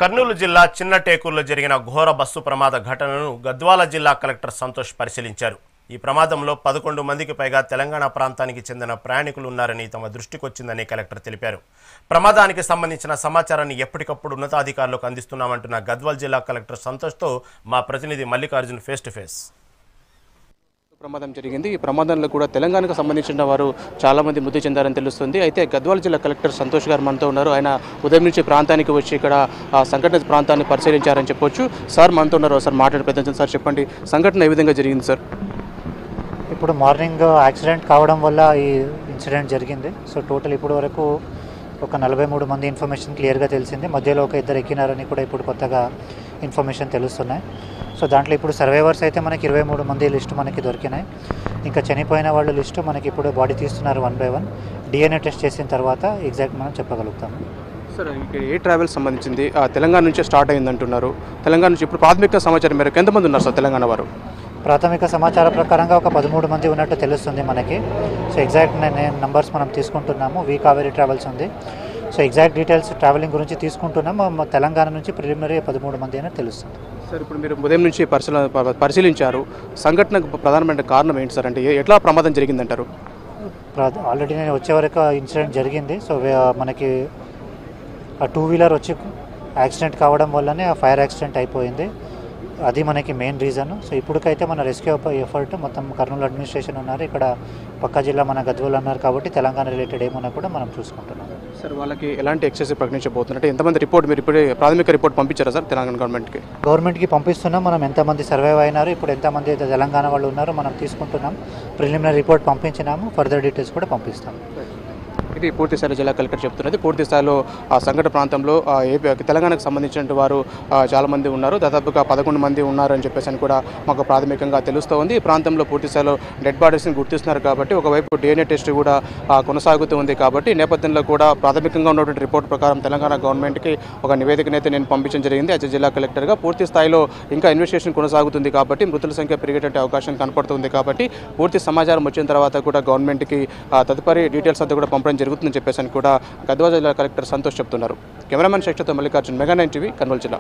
కర్నూలు జిల్లా చిన్నటేకూరులో జరిగిన ఘోర బస్సు ప్రమాద ఘటనను గద్వాల జిల్లా కలెక్టర్ సంతోష్ పరిశీలించారు. ఈ ప్రమాదంలో 11 మందికి పైగా తెలంగాణ ప్రాంతానికి చెందిన ప్రయాణికులు ఉన్నారని తమ దృష్టికి వచ్చిందని కలెక్టర్ తెలిపారు. ప్రమాదానికి సంబంధించిన సమాచారాన్ని ఎప్పటికప్పుడు ఉన్నతాధికారులకు అందిస్తున్నామంటున్న గద్వాల జిల్లా కలెక్టర్ సంతోష్తో మా ప్రతినిధి మల్లికార్జున్ ఫేస్ టు ఫేస్. ప్రమాదం జరిగింది. ఈ ప్రమాదంలో కూడా తెలంగాణకు సంబంధించిన వారు చాలా మంది మృతి చెందారని తెలుస్తుంది. అయితే గద్వాల జిల్లా కలెక్టర్ సంతోష్ గారు మనతో ఉన్నారు. ఆయన ఉదయం నుంచి ప్రాంతానికి వచ్చి ఇక్కడ సంఘటన ప్రాంతాన్ని పరిశీలించారని చెప్పొచ్చు. సార్ మనతో ఉన్నారు, సార్ మాట్లాడే ప్రయత్నం. సార్ చెప్పండి, సంఘటన ఏ విధంగా జరిగింది సార్? ఇప్పుడు మార్నింగ్ యాక్సిడెంట్ కావడం వల్ల ఈ ఇన్సిడెంట్ జరిగింది. సో టోటల్ ఇప్పుడు వరకు ఒక 43 మంది ఇన్ఫర్మేషన్ క్లియర్గా తెలిసింది. మధ్యలో ఒక ఇద్దరు ఎక్కినారని కూడా ఇప్పుడు కొత్తగా ఇన్ఫర్మేషన్ తెలుస్తున్నాయి. సో దాంట్లో ఇప్పుడు సర్వైవర్స్ అయితే మనకి 23 మంది లిస్టు మనకి దొరికినాయి. ఇంకా చనిపోయిన వాళ్ళ లిస్టు మనకి ఇప్పుడు బాడీ తీస్తున్నారు 1 by 1. DNA టెస్ట్ చేసిన తర్వాత ఎగ్జాక్ట్ మనం చెప్పగలుగుతాము. సార్, ఇక్కడ ఏ ట్రావెల్స్ సంబంధించింది తెలంగాణ నుంచే స్టార్ట్ అయిందంటున్నారు. తెలంగాణ నుంచి ఇప్పుడు ప్రాథమిక సమాచారం మేరకు ఎంతమంది ఉన్నారు సార్ తెలంగాణ వారు? ప్రాథమిక సమాచారం ప్రకారంగా ఒక 13 మంది ఉన్నట్టు తెలుస్తుంది మనకి. సో ఎగ్జాక్ట్ నంబర్స్ మనం తీసుకుంటున్నాము. వి కావేరీ ట్రావెల్స్ ఉంది. సో ఎగ్జాక్ట్ డీటెయిల్స్ ట్రావెలింగ్ గురించి తీసుకుంటున్నాము. తెలంగాణ నుంచి ప్రిలిమినరీ 13 మంది అని తెలుస్తుంది. సార్, ఇప్పుడు మీరు ఉదయం నుంచి పరిశీలించారు. సంఘటనకు ప్రధానమైన కారణం ఏంటి సార్? అంటే ఎట్లా ప్రమాదం జరిగిందంటారు? ఆల్రెడీ నేను వచ్చే వరకు ఇన్సిడెంట్ జరిగింది. సో మనకి ఆ 2 వీలర్ వచ్చి యాక్సిడెంట్ కావడం వల్లనే ఆ ఫైర్ యాక్సిడెంట్ అయిపోయింది. అది మనకి మెయిన్ రీజన్. సో ఇప్పటికైతే మన రెస్క్యూ ఎఫర్ట్ మొత్తం కర్నూలు అడ్మినిస్ట్రేషన్ ఉన్నారు, ఇక్కడ పక్క జిల్లా మన గద్వాల్ అన్నారు కాబట్టి తెలంగాణ రిలేటెడ్ ఏమన్నా కూడా మనం చూసుకుంటున్నాం. సార్, వాళ్ళకి ఎలాంటి ఎక్సెస్ ప్రకటించబోతున్నట్టు ఎంతమంది రిపోర్ట్ మీరు ఇప్పుడే ప్రాథమిక రిపోర్ట్ పంపించారా సార్ తెలంగాణ గవర్నమెంట్కి పంపిస్తున్నాం. మనం ఎంతమంది సర్వైవ్ అయినారు, ఇప్పుడు ఎంతమంది అయితే తెలంగాణ వాళ్ళు ఉన్నారో మనం తీసుకుంటున్నాం. ప్రిలిమినరీ రిపోర్ట్ పంపించినాము, ఫర్దర్ డీటెయిల్స్ కూడా పంపిస్తాం. ఇది పూర్తి స్థాయిలో జిల్లా కలెక్టర్ చెప్తున్నది. పూర్తి స్థాయిలో ఆ సంఘటన ప్రాంతంలో తెలంగాణకు సంబంధించిన వారు చాలామంది ఉన్నారు, దాదాపుగా 11 మంది ఉన్నారు అని చెప్పేసి కూడా మాకు ప్రాథమికంగా తెలుస్తూ ఉంది. ఈ ప్రాంతంలో పూర్తి స్థాయిలో డెడ్ బాడీస్ని గుర్తిస్తున్నారు కాబట్టి ఒకవైపు DNA టెస్ట్ కూడా కొనసాగుతూ ఉంది కాబట్టి నేపథ్యంలో కూడా ప్రాథమికంగా ఉన్నటువంటి రిపోర్ట్ ప్రకారం తెలంగాణ గవర్నమెంట్కి ఒక నివేదికనైతే నేను పంపించడం జరిగింది యాజ్ జిల్లా కలెక్టర్గా. పూర్తి స్థాయిలో ఇంకా ఇన్వెస్టిగేషన్ కొనసాగుతుంది కాబట్టి మృతుల సంఖ్య పెరిగేటువంటి అవకాశం కనపడుతుంది కాబట్టి పూర్తి సమాచారం వచ్చిన తర్వాత కూడా గవర్నమెంట్కి తదుపరి డీటెయిల్స్ అంతా కూడా పంపడం జరుగుతుందని చెప్పేసి కూడా గద్వాల జిల్లా కలెక్టర్ సంతోష్ చెప్తున్నారు. కెమెరామెన్ శేషతో మల్లికార్జున్, మెగా 9 టీవీ, కర్నూలు జిల్లా.